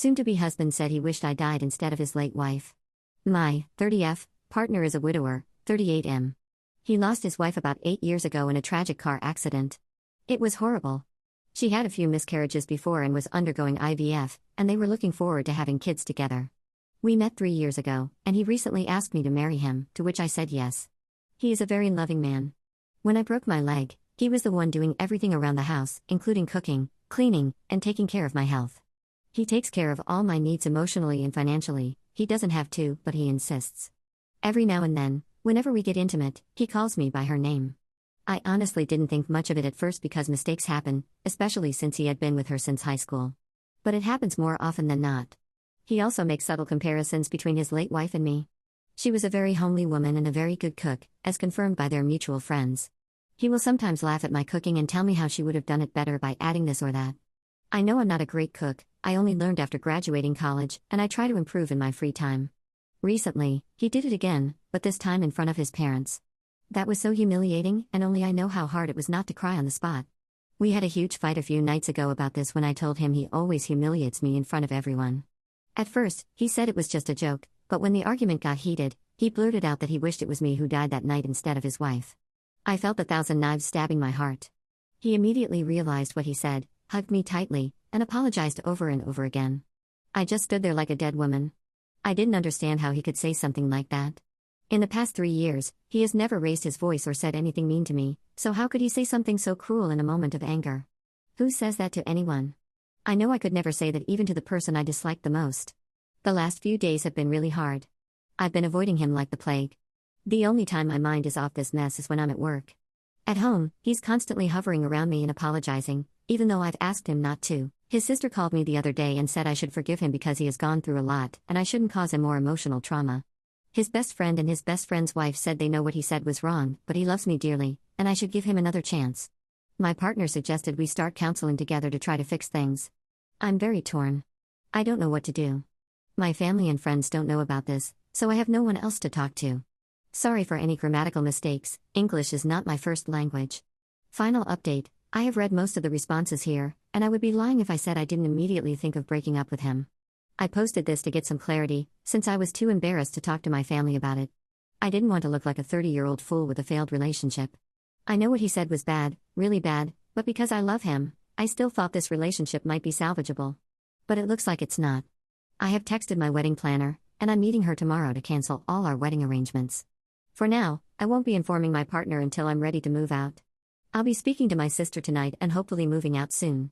soon-to-be husband said he wished I died instead of his late wife. My 30F partner is a widower, 38M. He lost his wife about 8 years ago in a tragic car accident. It was horrible. She had a few miscarriages before and was undergoing IVF, and they were looking forward to having kids together. We met 3 years ago, and he recently asked me to marry him, to which I said yes. He is a very loving man. When I broke my leg, he was the one doing everything around the house, including cooking, cleaning, and taking care of my health. He takes care of all my needs emotionally and financially. He doesn't have to, but he insists. Every now and then, whenever we get intimate, he calls me by her name. I honestly didn't think much of it at first because mistakes happen, especially since he had been with her since high school. But it happens more often than not. He also makes subtle comparisons between his late wife and me. She was a very homely woman and a very good cook, as confirmed by their mutual friends. He will sometimes laugh at my cooking and tell me how she would have done it better by adding this or that. I know I'm not a great cook. I only learned after graduating college, and I try to improve in my free time. Recently, he did it again, but this time in front of his parents. That was so humiliating, and only I know how hard it was not to cry on the spot. We had a huge fight a few nights ago about this when I told him he always humiliates me in front of everyone. At first, he said it was just a joke, but when the argument got heated, he blurted out that he wished it was me who died that night instead of his wife. I felt 1,000 knives stabbing my heart. He immediately realized what he said, hugged me tightly, and apologized over and over again. I just stood there like a dead woman. I didn't understand how he could say something like that. In the past 3 years, he has never raised his voice or said anything mean to me, so how could he say something so cruel in a moment of anger? Who says that to anyone? I know I could never say that even to the person I disliked the most. The last few days have been really hard. I've been avoiding him like the plague. The only time my mind is off this mess is when I'm at work. At home, he's constantly hovering around me and apologizing, even though I've asked him not to. His sister called me the other day and said I should forgive him because he has gone through a lot, and I shouldn't cause him more emotional trauma. His best friend and his best friend's wife said they know what he said was wrong, but he loves me dearly, and I should give him another chance. My partner suggested we start counseling together to try to fix things. I'm very torn. I don't know what to do. My family and friends don't know about this, so I have no one else to talk to. Sorry for any grammatical mistakes, English is not my first language. Final update, I have read most of the responses here, and I would be lying if I said I didn't immediately think of breaking up with him. I posted this to get some clarity, since I was too embarrassed to talk to my family about it. I didn't want to look like a 30-year-old fool with a failed relationship. I know what he said was bad, really bad, but because I love him, I still thought this relationship might be salvageable. But it looks like it's not. I have texted my wedding planner, and I'm meeting her tomorrow to cancel all our wedding arrangements. For now, I won't be informing my partner until I'm ready to move out. I'll be speaking to my sister tonight and hopefully moving out soon.